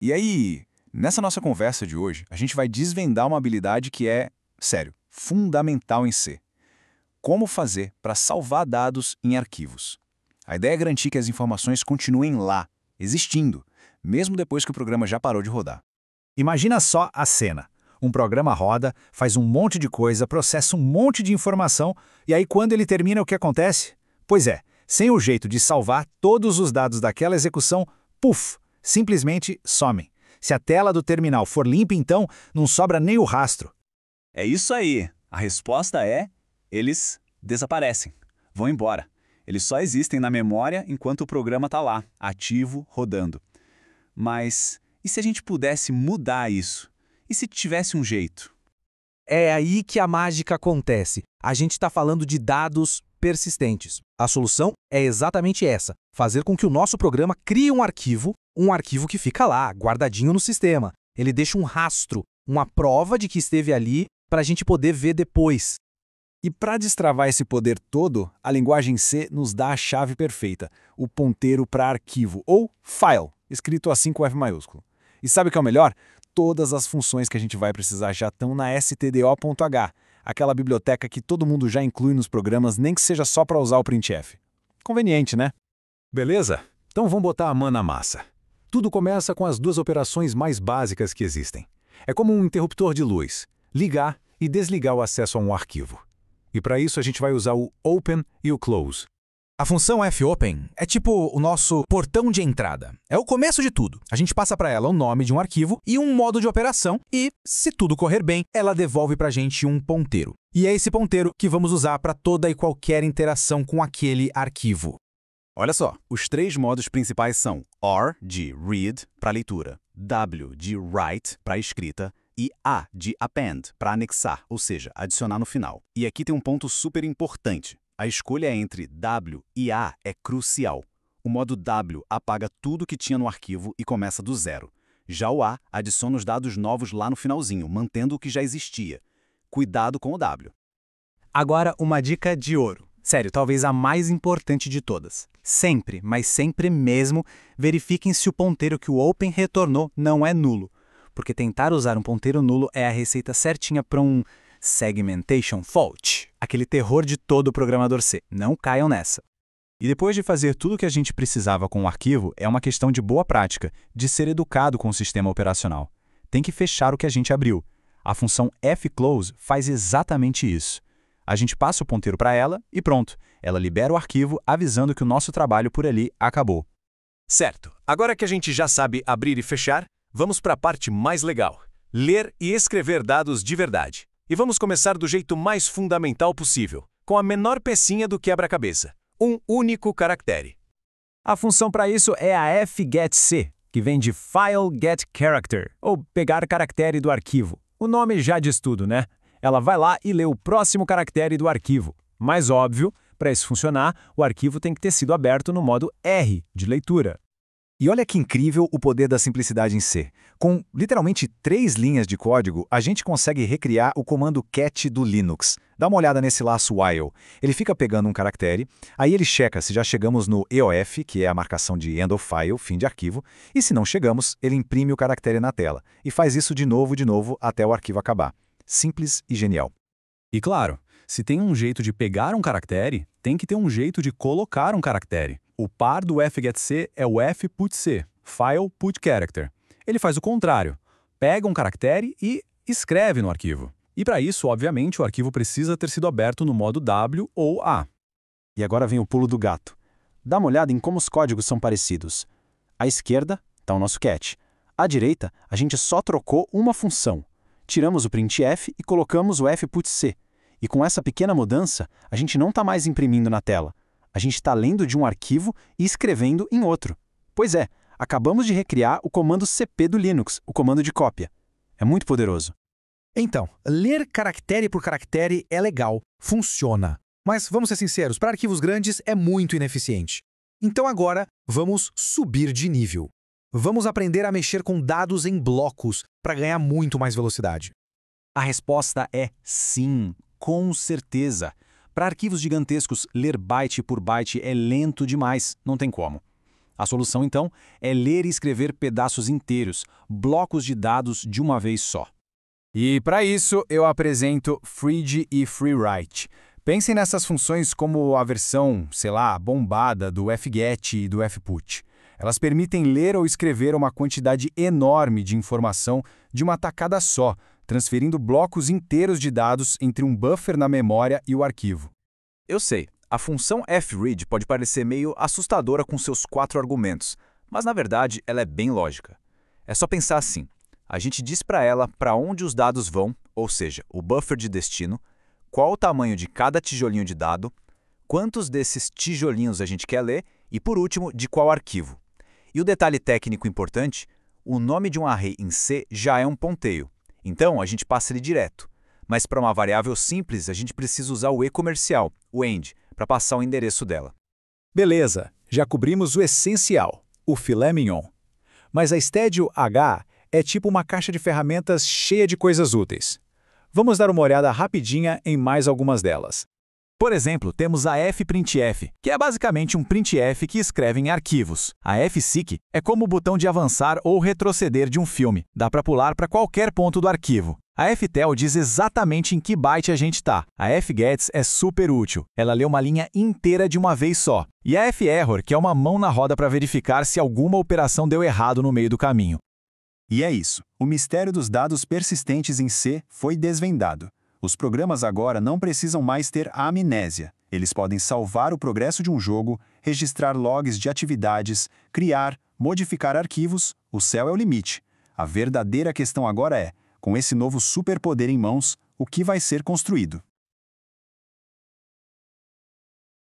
E aí, nessa nossa conversa de hoje, a gente vai desvendar uma habilidade que é, sério, fundamental em C. Como fazer para salvar dados em arquivos. A ideia é garantir que as informações continuem lá, existindo, mesmo depois que o programa já parou de rodar. Imagina só a cena. Um programa roda, faz um monte de coisa, processa um monte de informação, e aí quando ele termina, o que acontece? Pois é, sem o jeito de salvar todos os dados daquela execução, puf, simplesmente somem. Se a tela do terminal for limpa, então não sobra nem o rastro. É isso aí. A resposta é: eles desaparecem, vão embora. Eles só existem na memória enquanto o programa está lá, ativo, rodando. Mas e se a gente pudesse mudar isso? E se tivesse um jeito? É aí que a mágica acontece. A gente está falando de dados persistentes. A solução é exatamente essa: fazer com que o nosso programa crie um arquivo que fica lá, guardadinho no sistema. Ele deixa um rastro, uma prova de que esteve ali para a gente poder ver depois. E para destravar esse poder todo, a linguagem C nos dá a chave perfeita, o ponteiro para arquivo, ou file, escrito assim com F maiúsculo. E sabe o que é o melhor? Todas as funções que a gente vai precisar já estão na stdo.h, aquela biblioteca que todo mundo já inclui nos programas, nem que seja só para usar o printf. Conveniente, né? Beleza? Então vamos botar a mão na massa. Tudo começa com as duas operações mais básicas que existem. É como um interruptor de luz: ligar e desligar o acesso a um arquivo. E para isso a gente vai usar o open e o close. A função fopen é tipo o nosso portão de entrada. É o começo de tudo. A gente passa para ela o nome de um arquivo e um modo de operação e, se tudo correr bem, ela devolve para a gente um ponteiro. E é esse ponteiro que vamos usar para toda e qualquer interação com aquele arquivo. Olha só, os três modos principais são R de read, para leitura, W de write, para escrita, e A de append, para anexar, ou seja, adicionar no final. E aqui tem um ponto super importante. A escolha entre W e A é crucial. O modo W apaga tudo que tinha no arquivo e começa do zero. Já o A adiciona os dados novos lá no finalzinho, mantendo o que já existia. Cuidado com o W. Agora, uma dica de ouro. Sério, talvez a mais importante de todas. Sempre, mas sempre mesmo, verifiquem se o ponteiro que o open retornou não é nulo. Porque tentar usar um ponteiro nulo é a receita certinha para um segmentation fault, aquele terror de todo programador C. Não caiam nessa. E depois de fazer tudo o que a gente precisava com o arquivo, é uma questão de boa prática, de ser educado com o sistema operacional. Tem que fechar o que a gente abriu. A função fclose faz exatamente isso. A gente passa o ponteiro para ela e pronto. Ela libera o arquivo avisando que o nosso trabalho por ali acabou. Certo. Agora que a gente já sabe abrir e fechar, vamos para a parte mais legal: ler e escrever dados de verdade. E vamos começar do jeito mais fundamental possível, com a menor pecinha do quebra-cabeça: um único caractere. A função para isso é a fgetC, que vem de File Get Character, ou pegar caractere do arquivo. O nome já diz tudo, né? Ela vai lá e lê o próximo caractere do arquivo. Mas óbvio, para isso funcionar, o arquivo tem que ter sido aberto no modo R, de leitura. E olha que incrível o poder da simplicidade em C. Com literalmente 3 linhas de código, a gente consegue recriar o comando cat do Linux. Dá uma olhada nesse laço while. Ele fica pegando um caractere, aí ele checa se já chegamos no EOF, que é a marcação de end of file, fim de arquivo, e se não chegamos, ele imprime o caractere na tela. E faz isso de novo, até o arquivo acabar. Simples e genial. E claro, se tem um jeito de pegar um caractere, tem que ter um jeito de colocar um caractere. O par do fgetC é o fputC, File Put Character. Ele faz o contrário, pega um caractere e escreve no arquivo. E para isso, obviamente, o arquivo precisa ter sido aberto no modo W ou A. E agora vem o pulo do gato. Dá uma olhada em como os códigos são parecidos. À esquerda está o nosso cat. À direita, a gente só trocou uma função. Tiramos o printf e colocamos o fputC. E com essa pequena mudança, a gente não está mais imprimindo na tela. A gente está lendo de um arquivo e escrevendo em outro. Pois é, acabamos de recriar o comando cp do Linux, o comando de cópia. É muito poderoso. Então, ler caractere por caractere é legal, funciona. Mas vamos ser sinceros, para arquivos grandes é muito ineficiente. Então agora, vamos subir de nível. Vamos aprender a mexer com dados em blocos para ganhar muito mais velocidade. A resposta é sim, com certeza. Para arquivos gigantescos, ler byte por byte é lento demais, não tem como. A solução, então, é ler e escrever pedaços inteiros, blocos de dados de uma vez só. E, para isso, eu apresento FreeD e FreeWrite. Pensem nessas funções como a versão, sei lá, bombada do fget e do fput. Elas permitem ler ou escrever uma quantidade enorme de informação de uma tacada só, transferindo blocos inteiros de dados entre um buffer na memória e o arquivo. Eu sei, a função fread pode parecer meio assustadora com seus 4 argumentos, mas na verdade ela é bem lógica. É só pensar assim, a gente diz para ela para onde os dados vão, ou seja, o buffer de destino, qual o tamanho de cada tijolinho de dado, quantos desses tijolinhos a gente quer ler e, por último, de qual arquivo. E o detalhe técnico importante, o nome de um array em C já é um ponteio, então a gente passa ele direto. Mas para uma variável simples, a gente precisa usar o e-comercial, o end, para passar o endereço dela. Beleza, já cobrimos o essencial, o filé mignon. Mas a Stadio H é tipo uma caixa de ferramentas cheia de coisas úteis. Vamos dar uma olhada rapidinha em mais algumas delas. Por exemplo, temos a fprintf, que é basicamente um printf que escreve em arquivos. A fseek é como o botão de avançar ou retroceder de um filme, dá para pular para qualquer ponto do arquivo. A ftel diz exatamente em que byte a gente está. A fgets é super útil, ela lê uma linha inteira de uma vez só. E a ferror, que é uma mão na roda para verificar se alguma operação deu errado no meio do caminho. E é isso. O mistério dos dados persistentes em C foi desvendado. Os programas agora não precisam mais ter amnésia. Eles podem salvar o progresso de um jogo, registrar logs de atividades, criar, modificar arquivos. O céu é o limite. A verdadeira questão agora é, com esse novo superpoder em mãos, o que vai ser construído?